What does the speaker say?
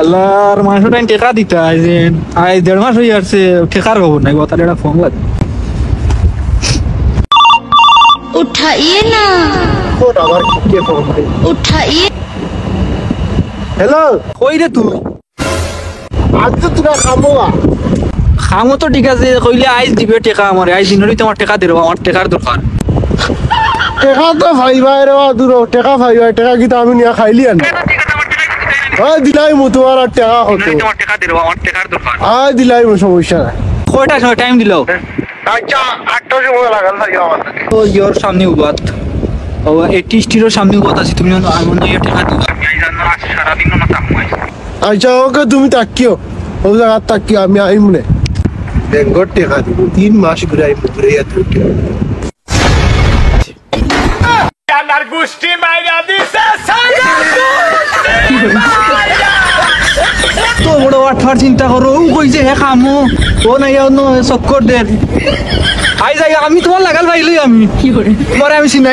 আল্লাহর মানুষটা টেকা দিতে আজ 1.5 মাস হয়ে আসছে, টেকার খবর নাই। তাহলে একটা ফোন লাগে। उठाइए ना, उठाइए। হ্যালো, কই রে তুই? আজ তো তোরা খামো। খামো তো ঠিক আছে, কইলে আইজ দিবে টেকা আমার। আইজ দিনই তোমার টেকা দেবো, আমার টেকার দরকার। টেকা তো ভাইবাই রে দূর, টেকা ভাইবাই, টেকা কি আমি নিয়ে খাইলি আন? হ্যাঁ দিলাই মু তোমার আর টেকা হতো। তোমার টেকা দেবো, আমার টেকার দরকার। হ্যাঁ দিলাই মু, সমস্যা নাই। কয়টা সময় টাইম দিল? আচ্ছা 8টার সময় লাগাল থাকি আমার। ও ইয়োর সামনে উবাত, ও 80 স্টিরের সামনে উবাত আছে। তুমি আমি টেকা দিবা, আমি আইজ সারাদিন না থাকবো। আচ্ছা ওকে তুমি তাকিও, ও জায়গা তাকিও, আমি আইম নে। ব্যাংকর টেকা দিব 3 মাস ঘুরে আইম, ঘুরে তুই তো বড় আঠার চিন্তা করো। ও কইছে হে খামো, ও নাই অন্য চক্কর দেন। আই যাই আমি তোমার লাগাল পাইলই আমি কি করে তোমার আমি চিনাই।